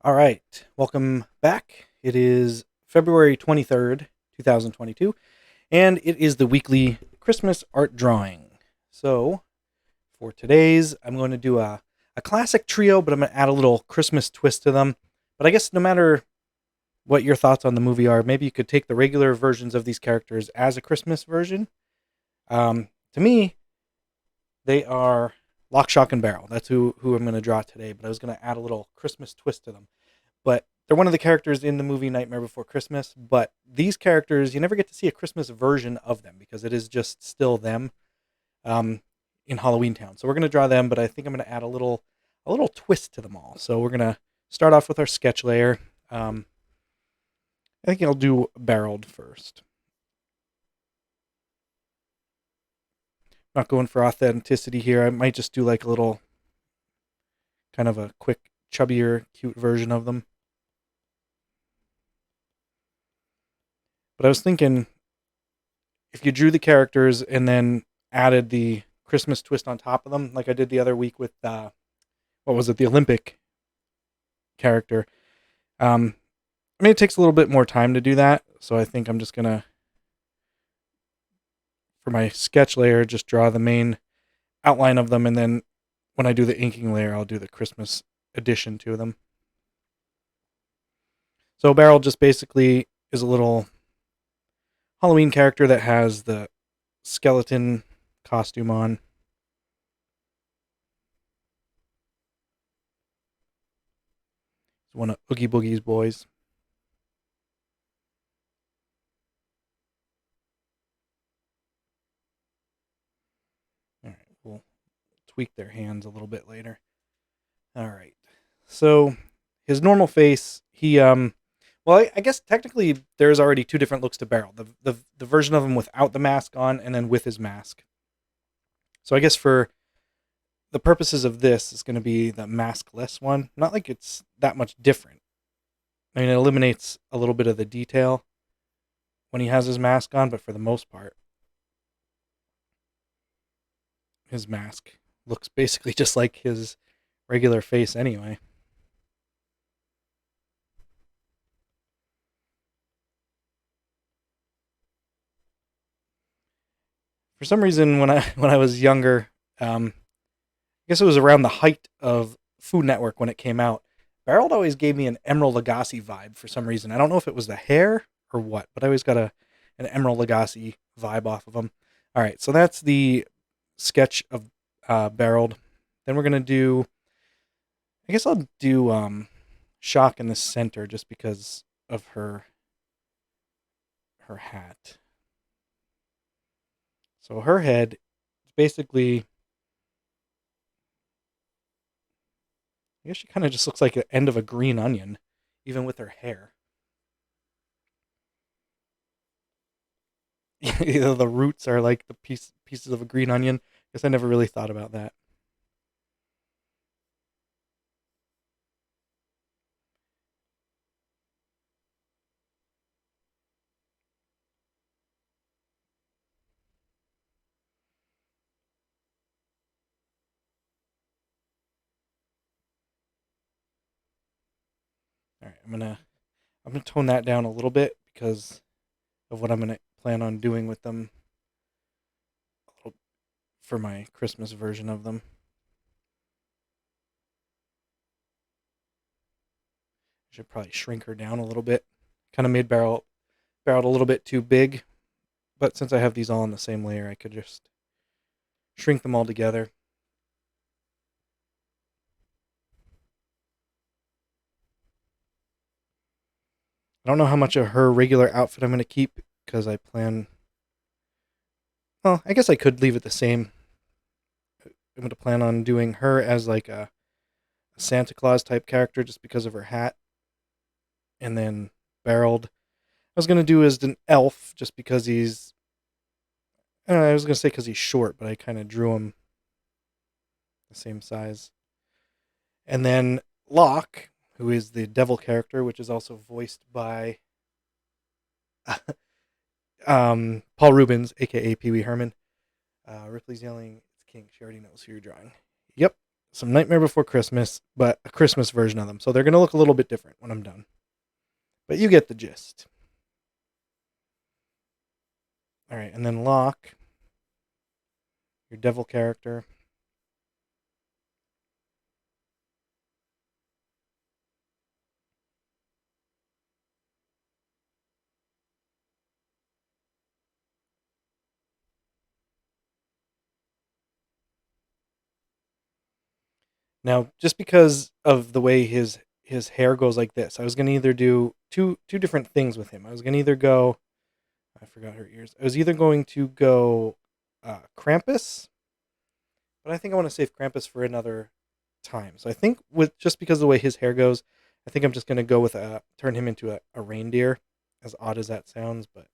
All right, welcome back. It is February 23rd, 2022, and it is the weekly Christmas art drawing. So, for today's, I'm going to do a classic trio, but I'm going to add a little Christmas twist to them. But I guess no matter what your thoughts on the movie are, maybe you could take the regular versions of these characters as a Christmas version. To me, they are Lock, Shock, and Barrel. That's who I'm going to draw today, but I was going to add a little Christmas twist to them. But they're one of the characters in the movie Nightmare Before Christmas. But these characters, you never get to see a Christmas version of them because it is just still them um, in Halloween Town. So we're going to draw them, but I think I'm going to add a little twist to them all. So we're going to start off with our sketch layer. I think I'll do barreled first. Not going for authenticity here. I might just do like a little kind of a quick, chubbier, cute version of them. But I was thinking if you drew the characters and then added the Christmas twist on top of them, like I did the other week with what was it, the Olympic character. I mean, it takes a little bit more time to do that, so I think I'm just gonna, for my sketch layer, just draw the main outline of them, and then when I do the inking layer, I'll do the Christmas addition to them. So Barrel just basically is a little Halloween character that has the skeleton costume on. It's one of Oogie Boogie's boys. All right, we'll tweak their hands a little bit later. All right. So his normal face, I guess technically there's already two different looks to Barrel. The version of him without the mask on and then with his mask. So I guess for the purposes of this, it's going to be the maskless one. Not like it's that much different. I mean, it eliminates a little bit of the detail when he has his mask on, but for the most part, his mask looks basically just like his regular face anyway. For some reason, when I was younger, I guess it was around the height of Food Network when it came out. Barrel always gave me an Emerald Lagasse vibe for some reason. I don't know if it was the hair or what, but I always got an Emerald Lagasse vibe off of him. All right, so that's the sketch of Barreled. Then we're gonna do. I guess I'll do Shock in the center just because of her hat. So her head is basically. I guess she kind of just looks like the end of a green onion, even with her hair. The roots are like the pieces of a green onion. Guess I never really thought about that. All right, I'm gonna tone that down a little bit because of what I'm gonna plan on doing with them for my Christmas version of them. I should probably shrink her down a little bit. Kind of made barrel a little bit too big, but since I have these all in the same layer, I could just shrink them all together. I don't know how much of her regular outfit I'm going to keep because I plan. Well, I guess I could leave it the same. I'm going to plan on doing her as like a Santa Claus type character just because of her hat, and then barreled. I was going to do as an elf just because he's. I was going to say because he's short, but I kind of drew him the same size. And then Locke, who is the devil character, which is also voiced by Paul Rubens, aka Pee Wee Herman. Ripley's yelling, "It's King." She already knows who you're drawing. Yep. some Nightmare Before Christmas, but a Christmas version of them. So they're going to look a little bit different when I'm done. But you get the gist. All right, and then Locke, your devil character. Now, just because of the way his hair goes like this, I was going to either do two different things with him. I was going to either go, I forgot her ears. I was either going to go Krampus, but I think I want to save Krampus for another time. So I think with just because of the way his hair goes, I think I'm just going to go with turn him into a reindeer, as odd as that sounds, but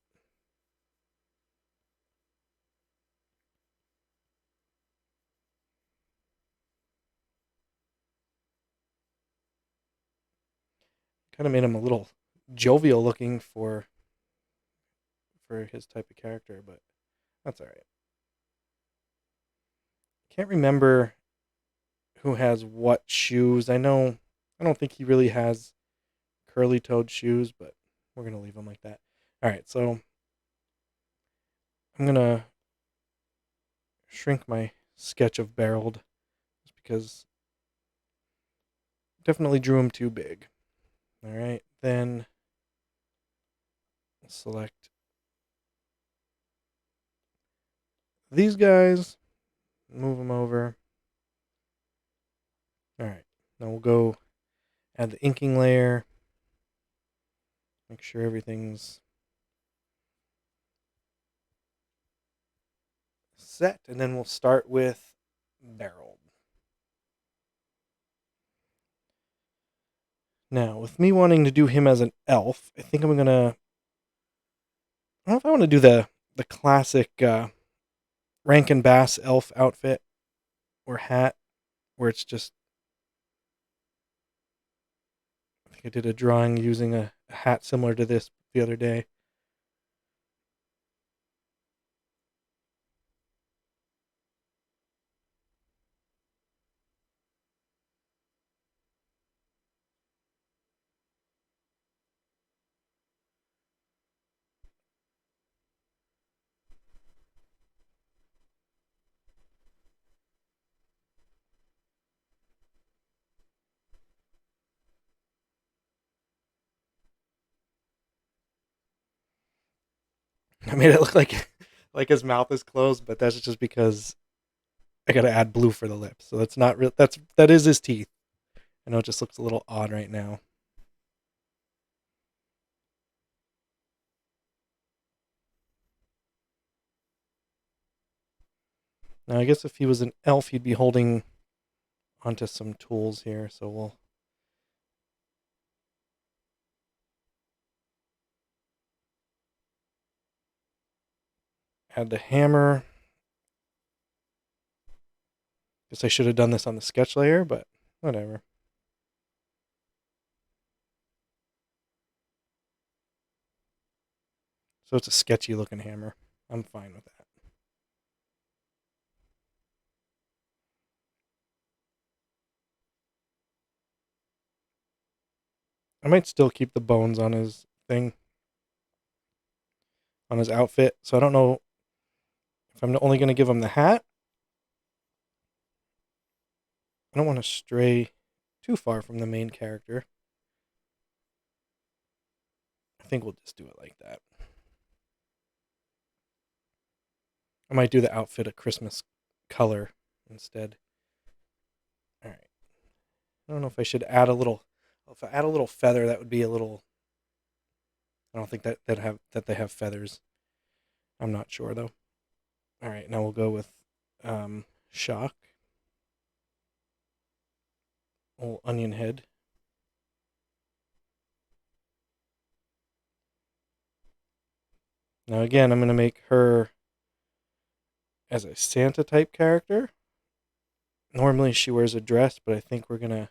kind of made him a little jovial looking for his type of character, but that's all right. Can't remember who has what shoes. I don't think he really has curly toed shoes, but we're gonna leave him like that. All right, so I'm gonna shrink my sketch of Barreled just because I definitely drew him too big. All right, then select these guys, move them over. All right, now we'll go add the inking layer. Make sure everything's set, and then we'll start with Barreled. Now, with me wanting to do him as an elf, I think I'm gonna. I don't know if I want to do the classic Rankin Bass elf outfit or hat, where it's just. I think I did a drawing using a hat similar to this the other day. I made it look like his mouth is closed, but that's just because I got to add blue for the lips. So that's not real. That is his teeth. I know it just looks a little odd right now. Now I guess if he was an elf, he'd be holding onto some tools here. So we'll add the hammer. Guess I should have done this on the sketch layer, but whatever. So it's a sketchy looking hammer. I'm fine with that. I might still keep the bones on his thing, on his outfit. So I don't know if I'm only going to give him the hat. I don't want to stray too far from the main character. I think we'll just do it like that. I might do the outfit a Christmas color instead. All right. I don't know if I should add a little. If I add a little feather, that would be a little. I don't think that they have feathers. I'm not sure though. All right, now we'll go with shock. Old onion head. Now again, I'm gonna make her as a Santa type character. Normally she wears a dress, but I think we're gonna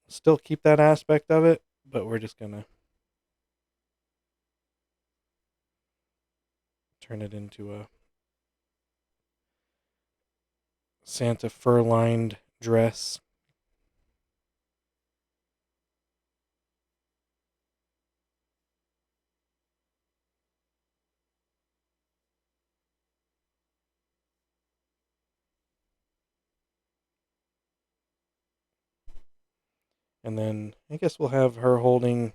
still keep that aspect of it, but we're just gonna turn it into Santa fur-lined dress. And then I guess we'll have her holding.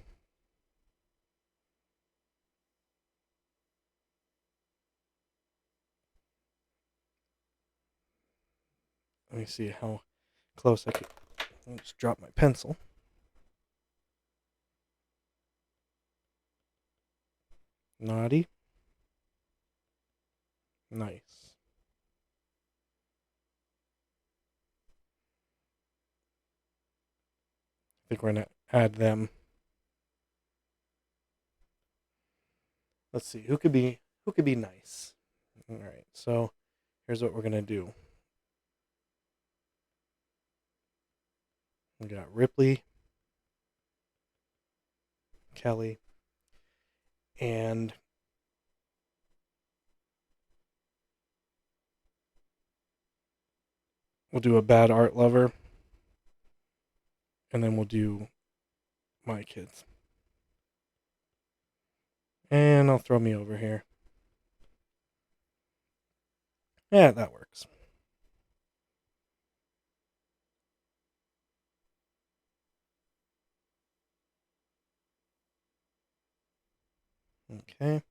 Let me see how close I can. I'll just drop my pencil. Naughty. Nice. I think we're gonna add them. Let's see who could be nice. All right, so here's what we're gonna do. We got Ripley, Kelly, and we'll do a bad art lover, and then we'll do my kids. And I'll throw me over here. Yeah, that works. Okay.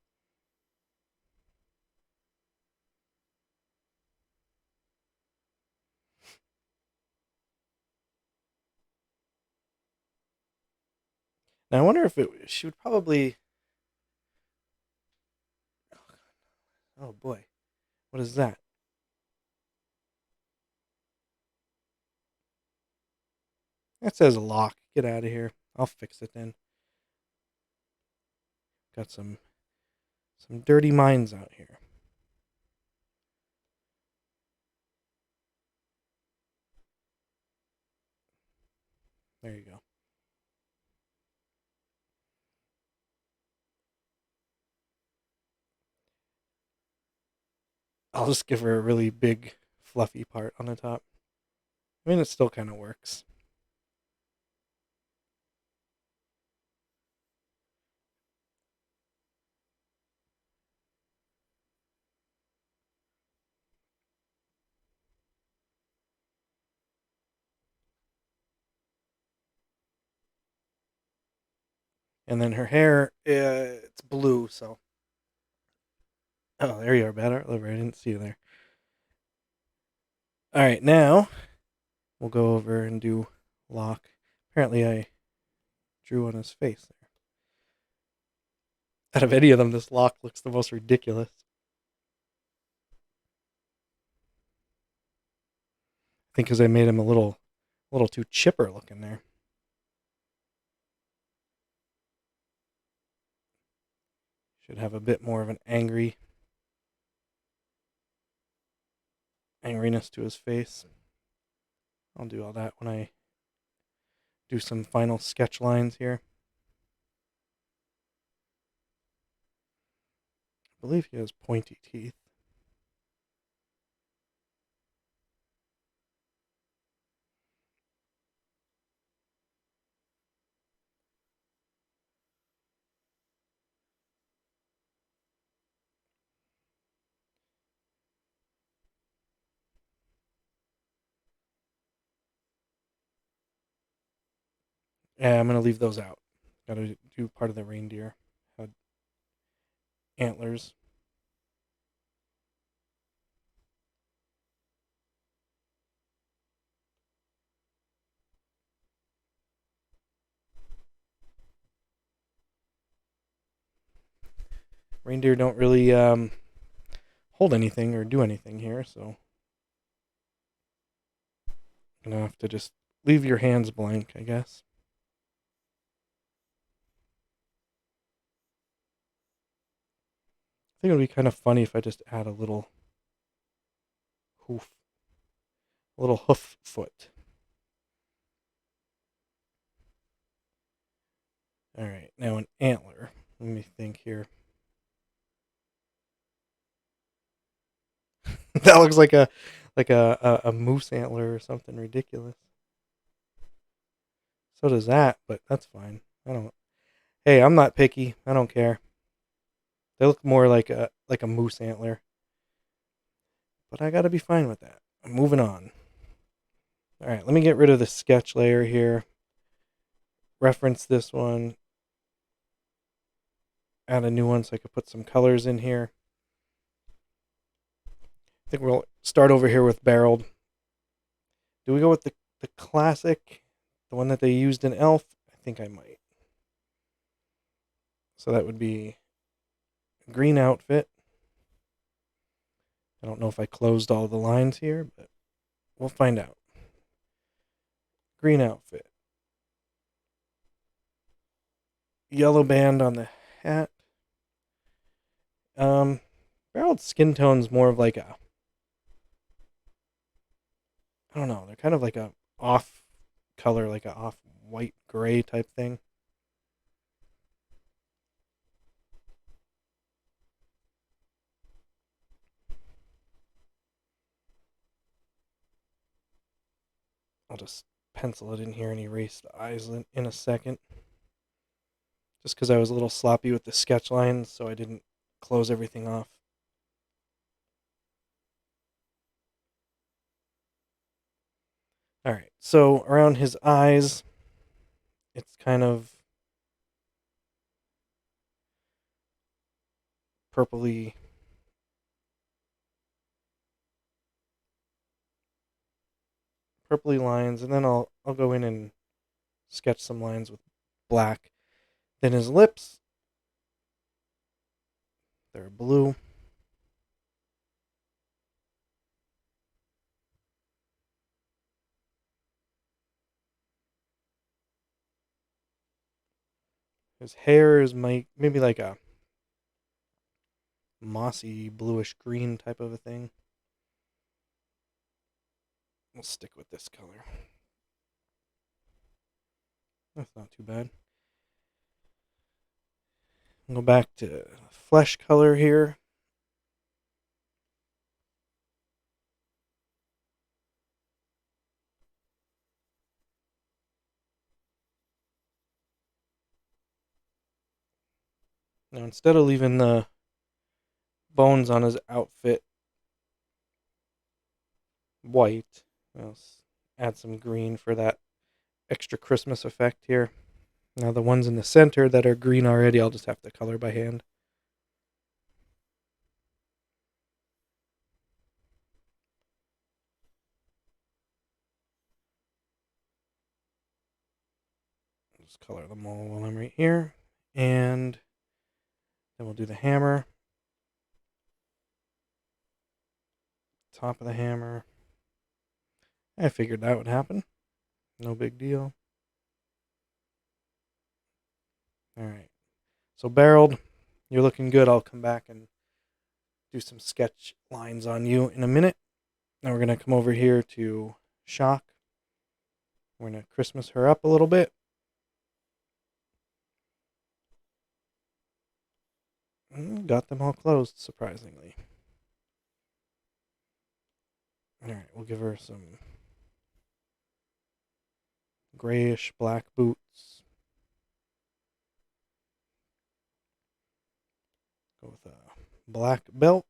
Now I wonder if she would probably. Oh boy, what is that? That says a lock. Get out of here. I'll fix it then. Got some dirty minds out here. There you go. I'll just give her a really big, fluffy part on the top. I mean, it still kind of works. And then her hair, it's blue, so. Oh, there you are, bad art lover. I didn't see you there. All right, now we'll go over and do Locke. Apparently, I drew on his face there. Out of any of them, this Locke looks the most ridiculous. I think because I made him a little too chipper looking there. Should have a bit more of an angriness to his face. I'll do all that when I do some final sketch lines here. I believe he has pointy teeth. Yeah, I'm going to leave those out. Got to do part of the reindeer. Had antlers. Reindeer don't really hold anything or do anything here, so I'm going to have to just leave your hands blank, I guess. I think it would be kind of funny if I just add a little hoof, a little hoof foot. All right, now an antler. Let me think here. That looks like like a moose antler or something ridiculous. So does that, but that's fine. I don't. Hey, I'm not picky. I don't care. They look more like a moose antler, but I gotta be fine with that. I'm moving on. All right, let me get rid of the sketch layer here. Reference this one. Add a new one so I could put some colors in here. I think we'll start over here with barreled. Do we go with the classic, the one that they used in Elf? I think I might. So that would be a green outfit. I don't know if I closed all the lines here, but we'll find out. Green outfit. Yellow band on the hat. Barreled skin tone's more of like a, I don't know, they're kind of like a off color, like a off white gray type thing. I'll just pencil it in here and erase the eyes in a second. Just because I was a little sloppy with the sketch lines, so I didn't close everything off. All right, so around his eyes, it's kind of purpley, purpley lines, and then I'll go in and sketch some lines with black. Then his lips, they're blue. His hair is maybe like a mossy bluish green type of a thing. We'll stick with this color. That's not too bad. Go back to flesh color here. Now instead of leaving the bones on his outfit white, I'll add some green for that extra Christmas effect here. Now the ones in the center that are green already, I'll just have to color by hand. Just color them all while I'm right here. And then we'll do the hammer. Top of the hammer. I figured that would happen. No big deal. All right. So barreled, you're looking good. I'll come back and do some sketch lines on you in a minute. Now we're going to come over here to shock. We're going to Christmas her up a little bit. Got them all closed, surprisingly. All right, we'll give her some grayish black boots. Go with a black belt.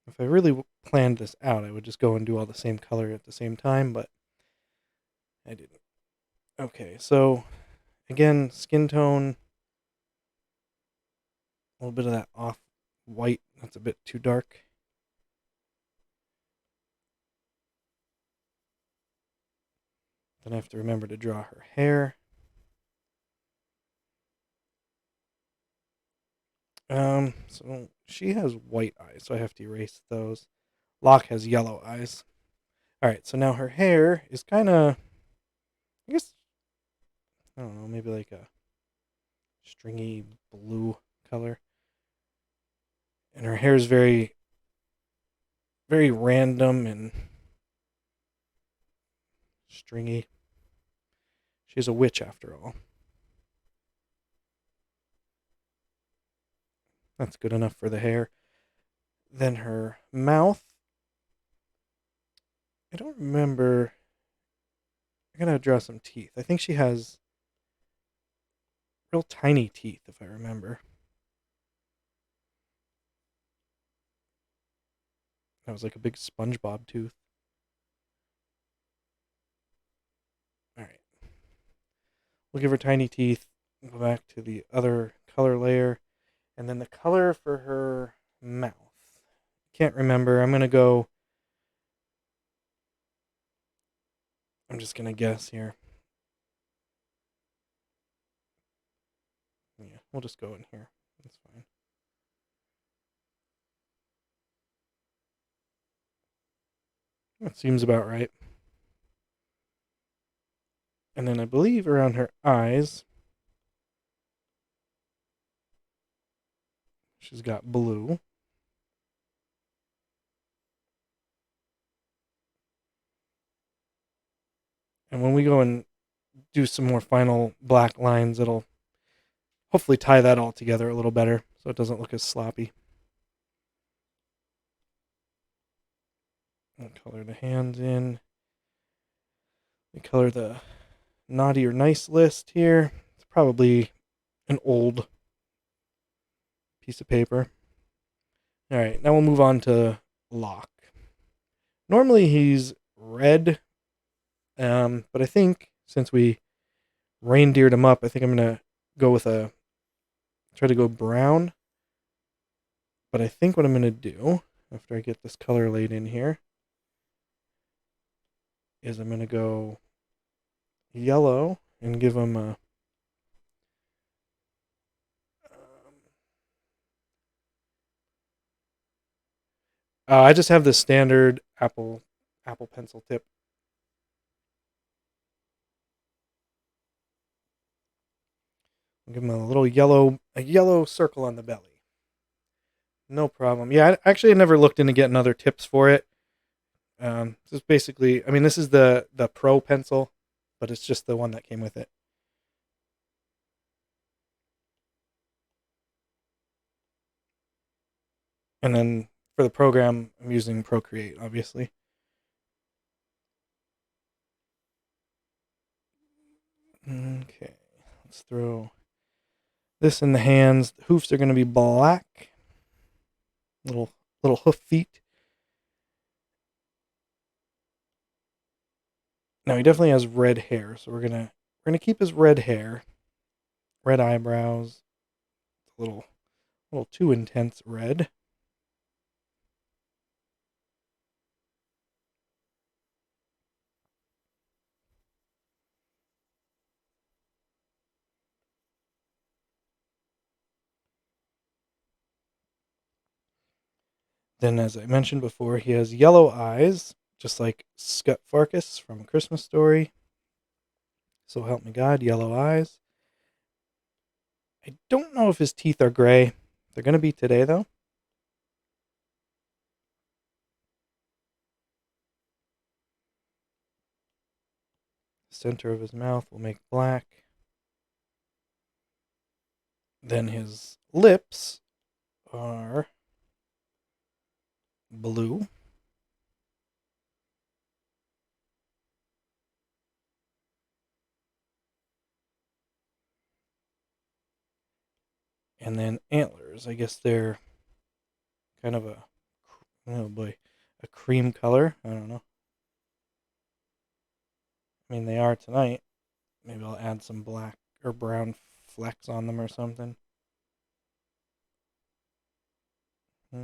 If I really planned this out, I would just go and do all the same color at the same time, but I didn't. Okay, so again, skin tone, a little bit of that off white. That's a bit too dark. Then I have to remember to draw her hair. So she has white eyes, so I have to erase those. Locke has yellow eyes. All right, so now her hair is kind of, I guess, I don't know, maybe like a stringy blue color. And her hair is very, very random and stringy. She's a witch after all. That's good enough for the hair. Then her mouth. I don't remember. I'm going to draw some teeth. I think she has real tiny teeth, if I remember. That was like a big SpongeBob tooth. All right. We'll give her tiny teeth. Go back to the other color layer. And then the color for her mouth. Can't remember. I'm just going to guess here. Yeah, we'll just go in here. That's fine. That seems about right. And then I believe around her eyes, she's got blue. And when we go and do some more final black lines, it'll hopefully tie that all together a little better so it doesn't look as sloppy. I'll color the hands in. We color the naughty or nice list here. It's probably an old piece of paper. All right, now we'll move on to Locke. Normally he's red, but I think since we reindeered him up, I think I'm going to try to go brown. But I think what I'm going to do after I get this color laid in here is I'm going to go yellow and give him a I just have the standard Apple pencil tip. I'll give him a little yellow circle on the belly. No problem. Yeah, I never looked into getting other tips for it. This is basically, I mean, this is the Pro pencil, but it's just the one that came with it. And then for the program, I'm using Procreate, obviously. Okay, let's throw this in the hands. The hoofs are going to be black. Little hoof feet. Now he definitely has red hair, so we're gonna keep his red hair, red eyebrows, a little too intense red. Then, as I mentioned before, he has yellow eyes, just like Scut Farkus from A Christmas Story. So help me God, yellow eyes. I don't know if his teeth are gray. They're gonna be today though. Center of his mouth will make black. Then his lips are blue. And then antlers. I guess they're kind of a cream color. I don't know. I mean, they are tonight. Maybe I'll add some black or brown flecks on them or something. I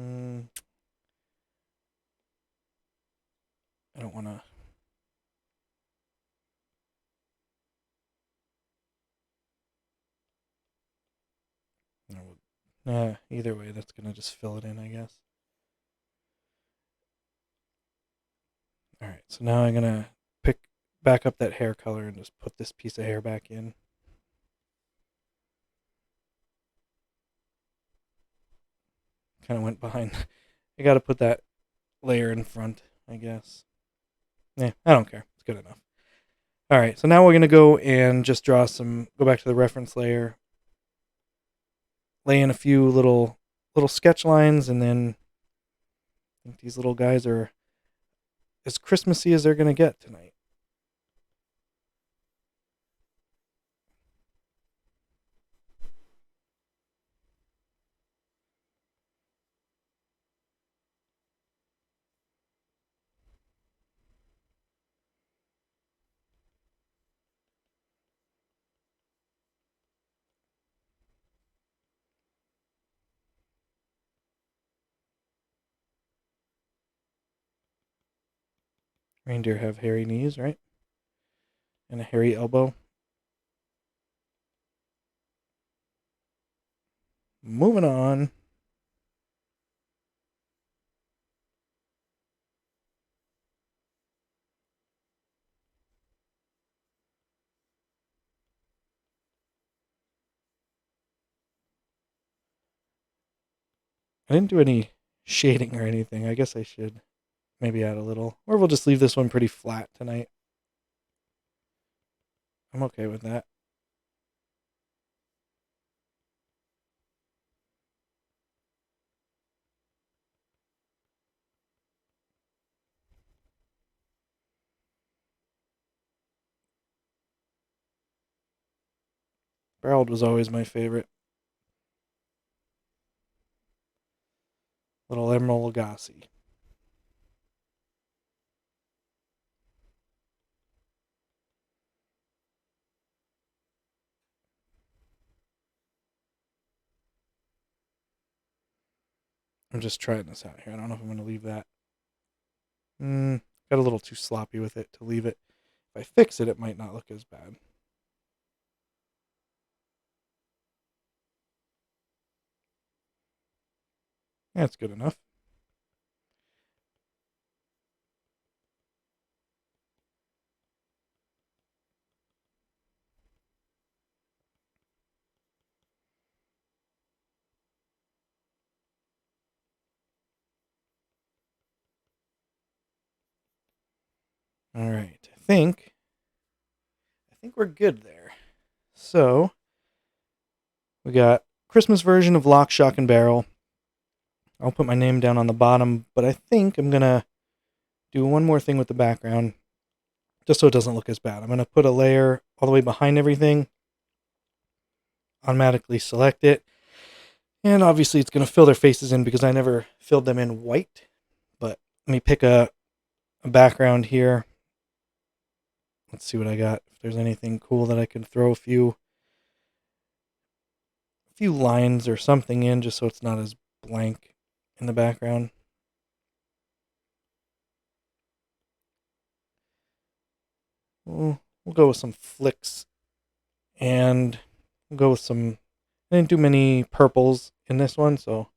don't want to. Either way, that's going to just fill it in, I guess. All right, so now I'm going to pick back up that hair color and just put this piece of hair back in. Kind of went behind. I got to put that layer in front, I guess. Yeah, I don't care. It's good enough. All right, so now we're going to go and just go back to the reference layer, lay in a few little little sketch lines, and then I think these little guys are as Christmassy as they're going to get tonight. Reindeer have hairy knees, right? And a hairy elbow. Moving on. I didn't do any shading or anything. I guess I should maybe add a little. Or we'll just leave this one pretty flat tonight. I'm okay with that. Barreled was always my favorite. Little Emerald Lagasse. I'm just trying this out here. I don't know if I'm going to leave that. Got a little too sloppy with it to leave it. If I fix it, it might not look as bad. That's good enough. All right. I think we're good there. So we got Christmas version of Lock, Shock, and Barrel. I'll put my name down on the bottom, but I think I'm going to do one more thing with the background just so it doesn't look as bad. I'm going to put a layer all the way behind everything, automatically select it, and obviously it's going to fill their faces in because I never filled them in white. But let me pick a background here. Let's see what I got. If there's anything cool that I can throw a few lines or something in just so it's not as blank in the background. We'll go with some flicks, and we'll go with some, I didn't do many purples in this one, so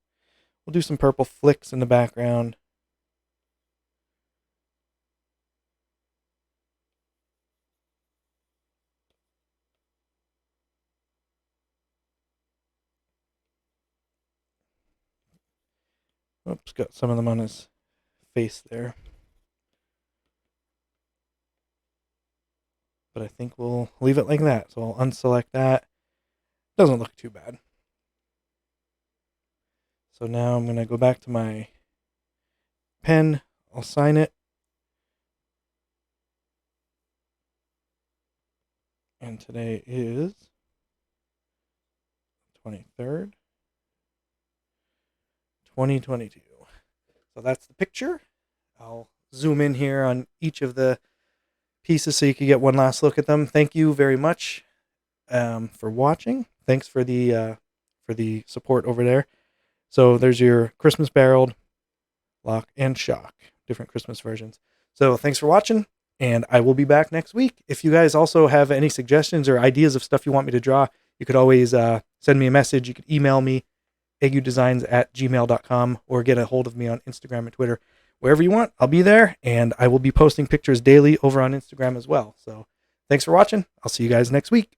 we'll do some purple flicks in the background. Oops, got some of them on his face there. But I think we'll leave it like that. So I'll unselect that. Doesn't look too bad. So now I'm going to go back to my pen. I'll sign it. And today is 23rd, 2022. So that's the picture. I'll zoom in here on each of the pieces so you can get one last look at them. Thank you very much for watching. Thanks for the support over there. So there's your Christmas barreled, Lock, and Shock, different Christmas versions. So thanks for watching, and I will be back next week. If you guys also have any suggestions or ideas of stuff you want me to draw, you could always send me a message. You could email me, aguedesigns@gmail.com, or get a hold of me on Instagram and Twitter. Wherever you want, I'll be there, and I will be posting pictures daily over on Instagram as well. So thanks for watching. I'll see you guys next week.